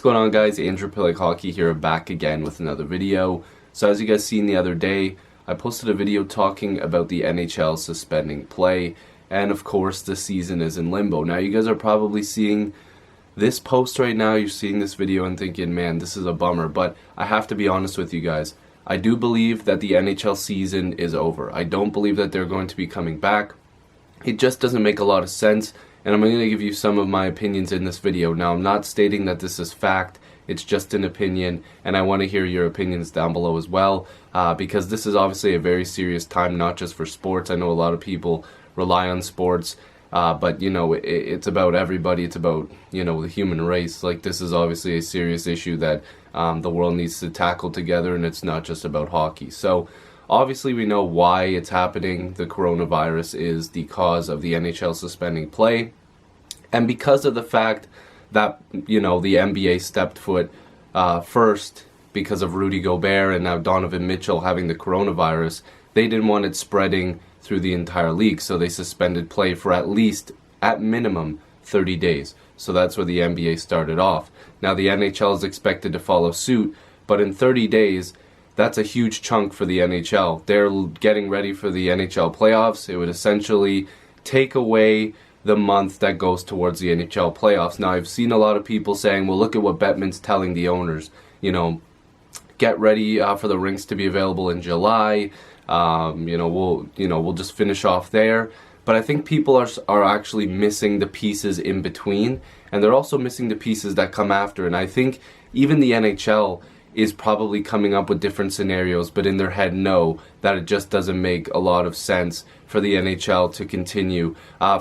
going on, guys? Andrew Piluk Hockey here, back again with another video. So as you guys seen the other day, I posted a video talking about the NHL suspending play, and of course the season is in limbo. Now you guys are probably seeing this post right now, you're seeing this video and thinking, man, this is a bummer, but I have to be honest with you guys. I do believe that the NHL season is over. I don't believe that they're going to be coming back. It just doesn't make a lot of sense, and I'm going to give you some of my opinions in this video. Now, I'm not stating that this is fact, it's just an opinion, and I want to hear your opinions down below as well, because this is obviously a very serious time, not just for sports. I know a lot of people rely on sports, but you know, it's about everybody. It's about, you know, the human race. Like, this is obviously a serious issue that the world needs to tackle together, and it's not just about hockey. So obviously we know why it's happening. The coronavirus is the cause of the NHL suspending play, and because of the fact that, you know, the NBA stepped foot first because of Rudy Gobert and now Donovan Mitchell having the coronavirus, they didn't want it spreading through the entire league, so they suspended play for at minimum 30 days. So that's where the NBA started off. Now the NHL is expected to follow suit, but in 30 days, that's a huge chunk for the NHL. They're getting ready for the NHL playoffs. It would essentially take away the month that goes towards the NHL playoffs. Now, I've seen a lot of people saying, well, look at what Bettman's telling the owners. You know, get ready for the rinks to be available in July. We'll just finish off there. But I think people are actually missing the pieces in between, and they're also missing the pieces that come after. And I think even the NHL is probably coming up with different scenarios, but in their head know that it just doesn't make a lot of sense for the NHL to continue.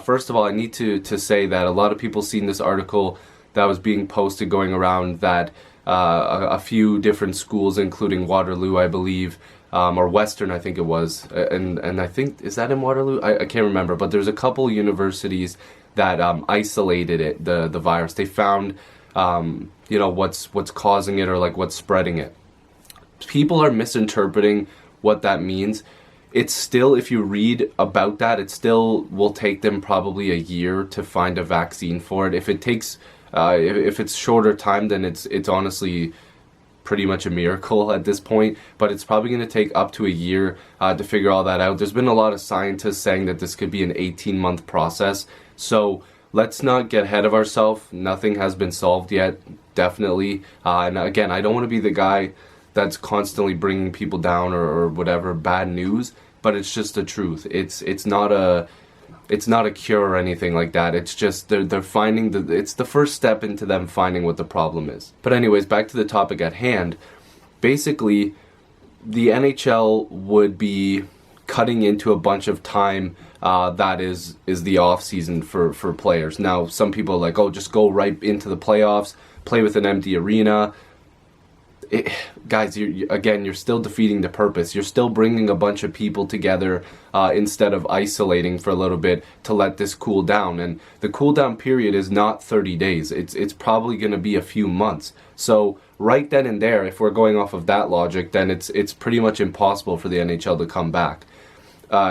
First of all, I need to say that a lot of people seen this article that was being posted going around that a few different schools, including Waterloo, I believe, or Western, I think it was, and I think, is that in Waterloo? I can't remember, but there's a couple universities that isolated it, the virus. They found you know, what's causing it, or like what's spreading it. People are misinterpreting what that means. It's still, if you read about that, it still will take them probably a year to find a vaccine for it. If it takes, if it's shorter time, then it's honestly pretty much a miracle at this point, but it's probably going to take up to a year to figure all that out. There's been a lot of scientists saying that this could be an 18-month process, so let's not get ahead of ourselves. Nothing has been solved yet, definitely. And again, I don't want to be the guy that's constantly bringing people down or whatever bad news, but it's just the truth. It's not a cure or anything like that. It's just they're finding it's the first step into them finding what the problem is. But anyways, back to the topic at hand. Basically, the NHL would be cutting into a bunch of time that is the off season for players. Now, some people are like, oh, just go right into the playoffs, play with an empty arena. Guys, you're still defeating the purpose. You're still bringing a bunch of people together instead of isolating for a little bit to let this cool down. And the cool down period is not 30 days. It's probably going to be a few months. So right then and there, if we're going off of that logic, then it's pretty much impossible for the NHL to come back.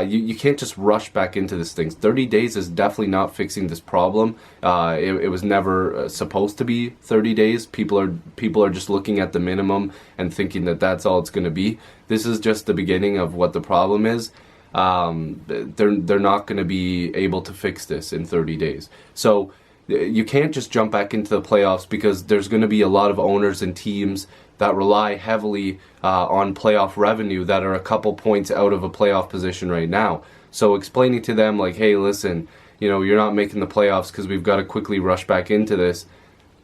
You can't just rush back into this thing. 30 days is definitely not fixing this problem. It was never supposed to be 30 days. People are just looking at the minimum and thinking that that's all it's going to be. This is just the beginning of what the problem is. They're not going to be able to fix this in 30 days. So you can't just jump back into the playoffs, because there's going to be a lot of owners and teams that rely heavily on playoff revenue that are a couple points out of a playoff position right now. So explaining to them like, hey, listen, you know, you're not making the playoffs because we've got to quickly rush back into this.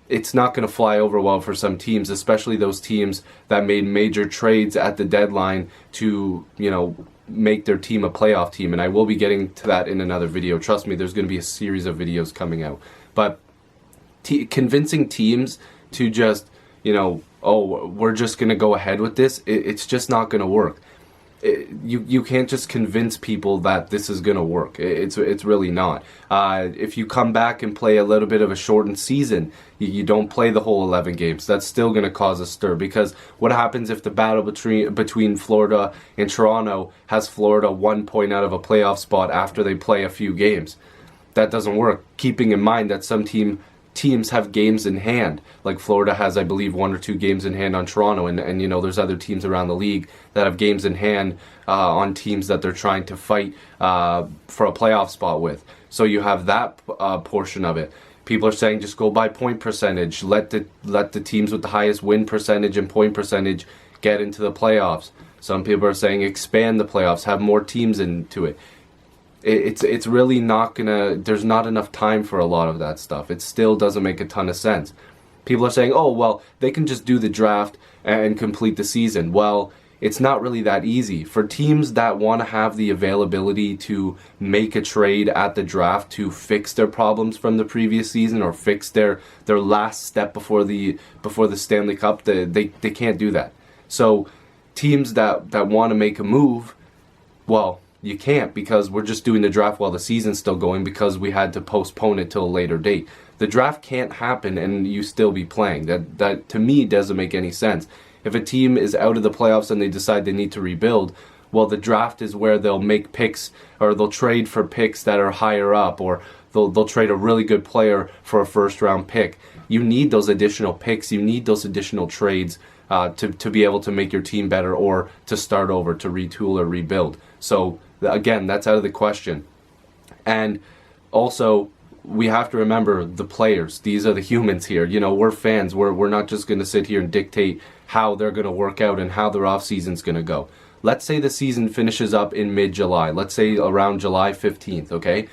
It's not going to fly over well for some teams, especially those teams that made major trades at the deadline to, you know, make their team a playoff team. And I will be getting to that in another video. Trust me, there's going to be a series of videos coming out. But convincing teams to just, you know, oh, we're just going to go ahead with this, it's just not going to work. You can't just convince people that this is going to work. It's really not. If you come back and play a little bit of a shortened season, you don't play the whole 11 games. That's still going to cause a stir, because what happens if the battle between Florida and Toronto has Florida 1 point out of a playoff spot after they play a few games? That doesn't work, keeping in mind that some team teams have games in hand. Like Florida has, I believe, 1 or 2 games in hand on Toronto, and you know, there's other teams around the league that have games in hand on teams that they're trying to fight for a playoff spot with. So you have that portion of it. People are saying just go by point percentage. Let the teams with the highest win percentage and point percentage get into the playoffs. Some people are saying expand the playoffs, have more teams into it. It's really not gonna, there's not enough time for a lot of that stuff. It still doesn't make a ton of sense. People are saying, oh, well, they can just do the draft and complete the season. Well, it's not really that easy. For teams that want to have the availability to make a trade at the draft to fix their problems from the previous season or fix their last step before the Stanley Cup, they can't do that. So teams that want to make a move, well, you can't, because we're just doing the draft while the season's still going because we had to postpone it till a later date. The draft can't happen and you still be playing. That to me doesn't make any sense. If a team is out of the playoffs and they decide they need to rebuild, well, the draft is where they'll make picks, or they'll trade for picks that are higher up, or they'll trade a really good player for a first-round pick. You need those additional picks. You need those additional trades to be able to make your team better, or to start over, to retool or rebuild. So again, that's out of the question. And also, we have to remember the players. These are the humans here. You know, we're fans. We're not just going to sit here and dictate how they're going to work out and how their off season's going to go. Let's say the season finishes up in mid-July. Let's say around July 15th, okay?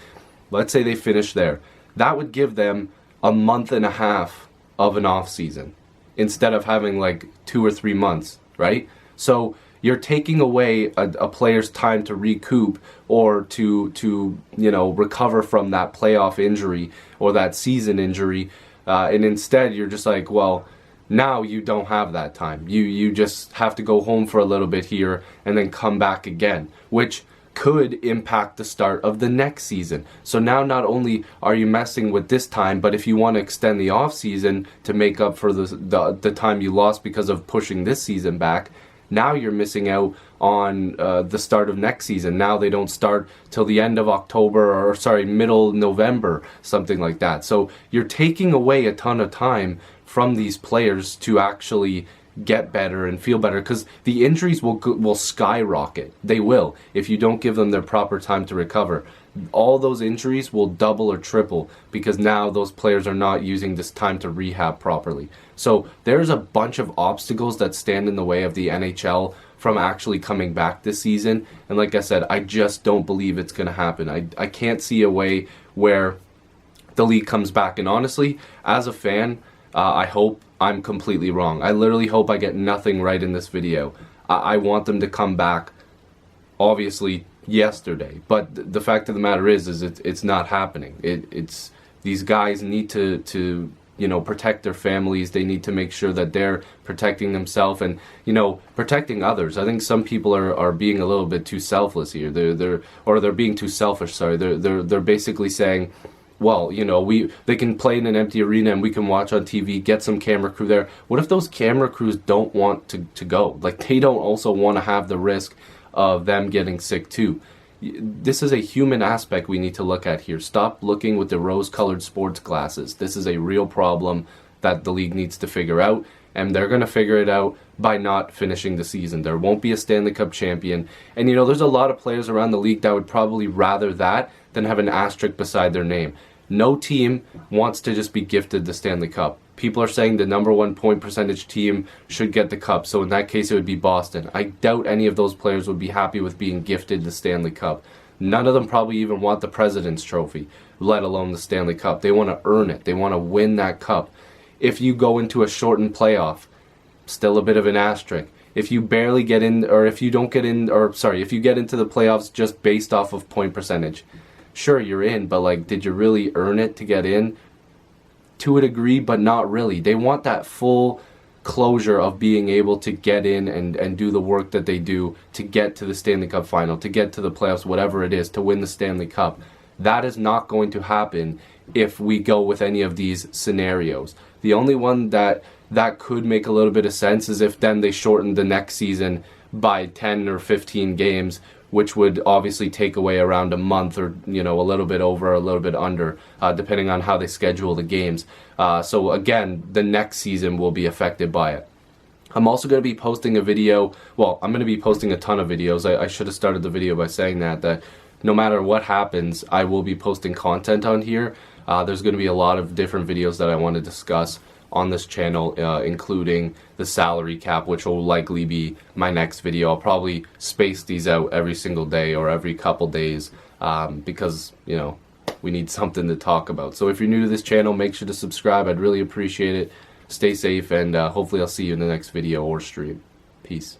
Let's say they finish there. That would give them a month and a half of an off season instead of having like 2 or 3 months, right? So you're taking away a player's time to recoup or to you know, recover from that playoff injury or that season injury, and instead you're just like, well, now you don't have that time. You just have to go home for a little bit here and then come back again, which could impact the start of the next season. So now not only are you messing with this time, but if you want to extend the off season to make up for the time you lost because of pushing this season back, now you're missing out on the start of next season. Now they don't start till the end of October, or sorry, middle November, something like that. So you're taking away a ton of time from these players to actually get better and feel better, because the injuries will skyrocket. They will, if you don't give them their proper time to recover. All those injuries will double or triple because now those players are not using this time to rehab properly. So there's a bunch of obstacles that stand in the way of the NHL from actually coming back this season. And like I said, I just don't believe it's going to happen. I can't see a way where the league comes back. And honestly, as a fan, I hope I'm completely wrong. I literally hope I get nothing right in this video. I want them to come back, obviously, yesterday. But the fact of the matter is it's not happening. It's these guys need to you know, protect their families. They need to make sure that they're protecting themselves and, you know, protecting others. I think some people are being a little bit too selfless here. They're being too selfish. Sorry, they're basically saying, well, you know, they can play in an empty arena and we can watch on TV, get some camera crew there. What if those camera crews don't want to go? Like, they don't also want to have the risk of them getting sick too. This is a human aspect we need to look at here. Stop looking with the rose-colored sports glasses. This is a real problem that the league needs to figure out, and they're going to figure it out by not finishing the season. There won't be a Stanley Cup champion. And, you know, there's a lot of players around the league that would probably rather that than have an asterisk beside their name. No team wants to just be gifted the Stanley Cup. People are saying the #1 point percentage team should get the cup, so in that case it would be Boston. I doubt any of those players would be happy with being gifted the Stanley Cup. None of them probably even want the President's Trophy, let alone the Stanley Cup. They want to earn it. They want to win that cup. If you go into a shortened playoff, still a bit of an asterisk. If you barely get in, or if you don't get in, or sorry, if you get into the playoffs just based off of point percentage, sure, you're in, but like, did you really earn it to get in? To a degree, but not really. They want that full closure of being able to get in and do the work that they do to get to the Stanley Cup final, to get to the playoffs, whatever it is, to win the Stanley Cup. That is not going to happen if we go with any of these scenarios. The only one that could make a little bit of sense is if then they shorten the next season by 10 or 15 games, which would obviously take away around a month, or a little bit over, a little bit under, depending on how they schedule the games. So again, the next season will be affected by it. I'm also going to be posting a video. Well, I'm going to be posting a ton of videos. I should have started the video by saying that no matter what happens, I will be posting content on here. There's going to be a lot of different videos that I want to discuss on this channel, including the salary cap, which will likely be my next video. I'll probably space these out every single day or every couple days, because we need something to talk about. So if you're new to this channel, make sure to subscribe. I'd really appreciate it. Stay safe, and hopefully I'll see you in the next video or stream. Peace.